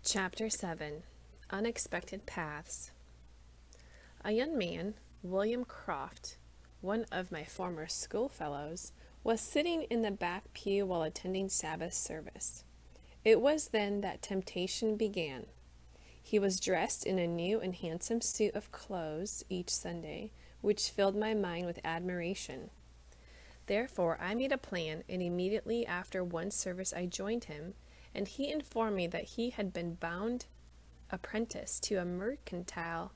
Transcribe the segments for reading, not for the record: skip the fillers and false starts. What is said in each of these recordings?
Chapter 7 Unexpected Paths. A young man, William Croft, one of my former schoolfellows, was sitting in the back pew while attending Sabbath service. It was then that temptation began. He was dressed in a new and handsome suit of clothes each Sunday, which filled my mind with admiration. Therefore I made a plan, and immediately after one service I joined him, and he informed me that he had been bound apprentice to a mercantile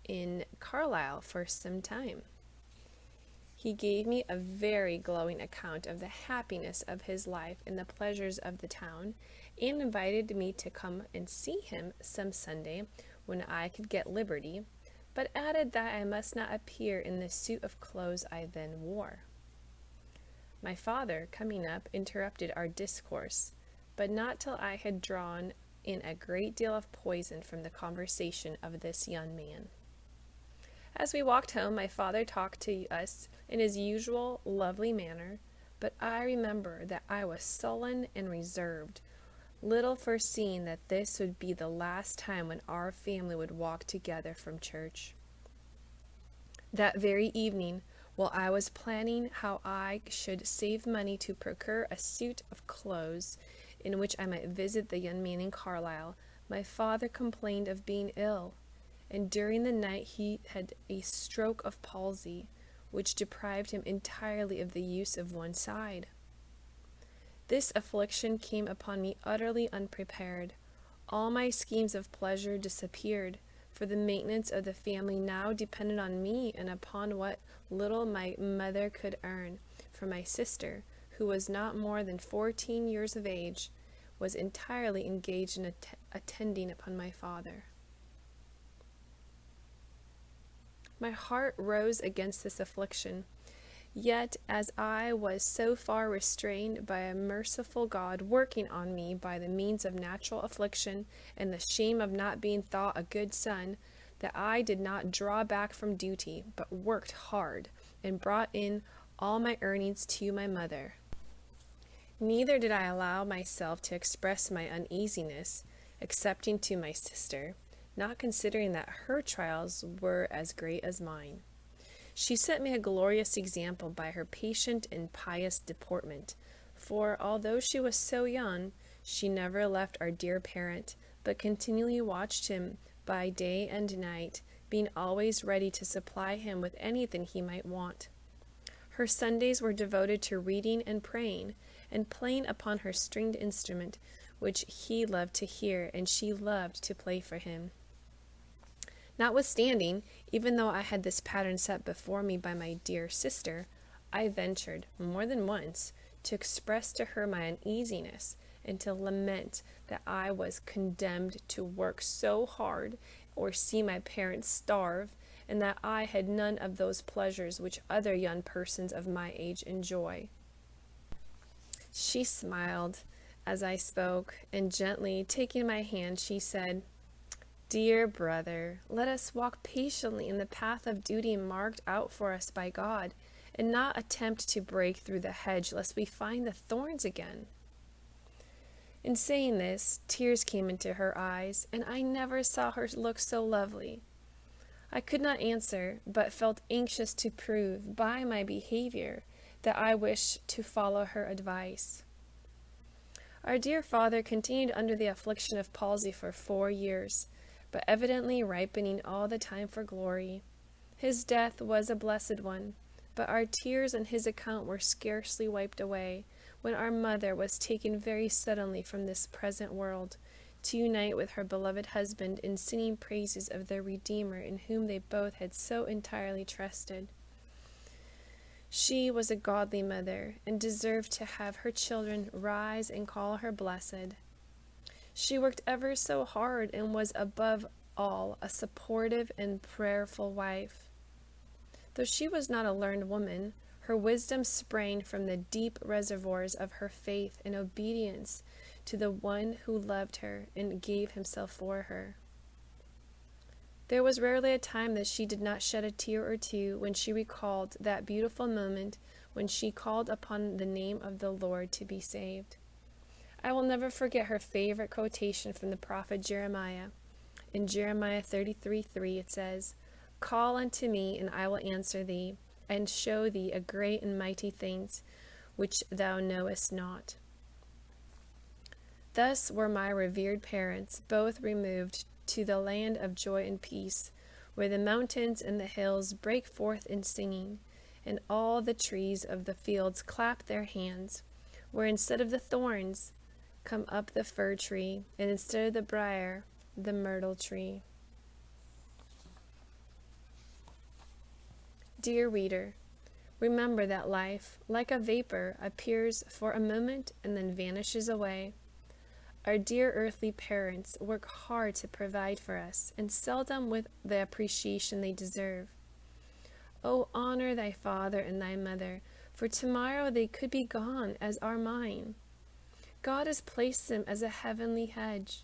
in Carlisle for some time. He gave me a very glowing account of the happiness of his life and the pleasures of the town, and invited me to come and see him some Sunday when I could get liberty, but added that I must not appear in the suit of clothes I then wore. My father, coming up, interrupted our discourse, but not till I had drawn in a great deal of poison from the conversation of this young man. As we walked home, my father talked to us in his usual lovely manner, but I remember that I was sullen and reserved, little foreseeing that this would be the last time when our family would walk together from church. That very evening, while I was planning how I should save money to procure a suit of clothes in which I might visit the young man in Carlisle, my father complained of being ill, and during the night he had a stroke of palsy, which deprived him entirely of the use of one side. This affliction came upon me utterly unprepared. All my schemes of pleasure disappeared, for the maintenance of the family now depended on me and upon what little my mother could earn, for my sister, who was not more than 14 years of age, was entirely engaged in attending upon my father. My heart rose against this affliction, yet as I was so far restrained by a merciful God working on me by the means of natural affliction and the shame of not being thought a good son, that I did not draw back from duty, but worked hard, and brought in all my earnings to my mother. Neither did I allow myself to express my uneasiness, excepting to my sister, not considering that her trials were as great as mine. She set me a glorious example by her patient and pious deportment, for although she was so young, she never left our dear parent, but continually watched him by day and night, being always ready to supply him with anything he might want. Her Sundays were devoted to reading and praying, and playing upon her stringed instrument, which he loved to hear, and she loved to play for him. Notwithstanding, even though I had this pattern set before me by my dear sister, I ventured, more than once, to express to her my uneasiness, and to lament that I was condemned to work so hard, or see my parents starve, and that I had none of those pleasures which other young persons of my age enjoy. She smiled as I spoke, and gently taking my hand, she said, "Dear brother, let us walk patiently in the path of duty marked out for us by God, and not attempt to break through the hedge lest we find the thorns again." In saying this, tears came into her eyes, and I never saw her look so lovely. I could not answer, but felt anxious to prove by my behavior that I wished to follow her advice. Our dear father continued under the affliction of palsy for 4 years, but evidently ripening all the time for glory. His death was a blessed one, but our tears on his account were scarcely wiped away, when our mother was taken very suddenly from this present world, to unite with her beloved husband in singing praises of their Redeemer, in whom they both had so entirely trusted. She was a godly mother, and deserved to have her children rise and call her blessed. She worked ever so hard, and was above all a supportive and prayerful wife. Though she was not a learned woman, her wisdom sprang from the deep reservoirs of her faith and obedience to the one who loved her and gave himself for her. There was rarely a time that she did not shed a tear or two when she recalled that beautiful moment when she called upon the name of the Lord to be saved. I will never forget her favorite quotation from the prophet Jeremiah. In Jeremiah 33:3 it says, "Call unto me, and I will answer thee, and show thee a great and mighty things which thou knowest not." Thus were my revered parents both removed to the land of joy and peace, where the mountains and the hills break forth in singing, and all the trees of the fields clap their hands, where instead of the thorns come up the fir tree, and instead of the briar, the myrtle tree. Dear reader, remember that life, like a vapor, appears for a moment and then vanishes away. Our dear earthly parents work hard to provide for us, and seldom with the appreciation they deserve. Oh, honor thy father and thy mother, for tomorrow they could be gone as are mine. God has placed them as a heavenly hedge.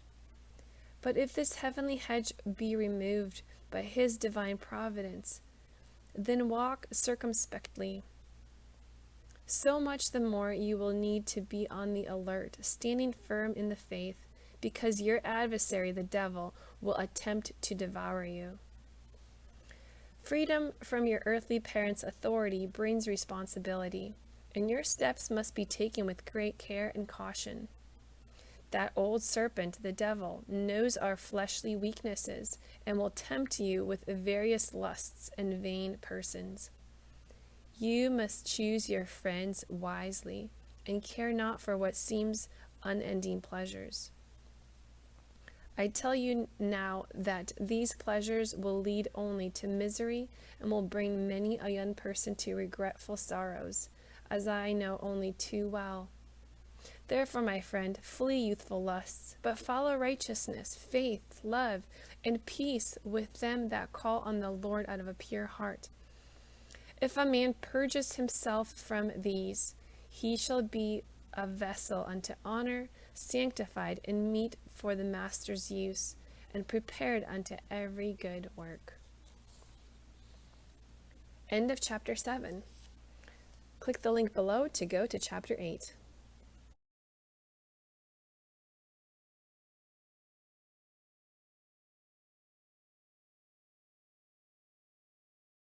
But if this heavenly hedge be removed by his divine providence, then walk circumspectly. So much the more you will need to be on the alert, standing firm in the faith, because your adversary, the devil, will attempt to devour you. Freedom from your earthly parents' authority brings responsibility, and your steps must be taken with great care and caution. That old serpent, the devil, knows our fleshly weaknesses and will tempt you with various lusts and vain persons. You must choose your friends wisely and care not for what seems unending pleasures. I tell you now that these pleasures will lead only to misery and will bring many a young person to regretful sorrows, as I know only too well. Therefore, my friend, flee youthful lusts, but follow righteousness, faith, love, and peace with them that call on the Lord out of a pure heart. If a man purges himself from these, he shall be a vessel unto honor, sanctified and meet for the master's use, and prepared unto every good work. End of chapter 7. Click the link below to go to chapter 8.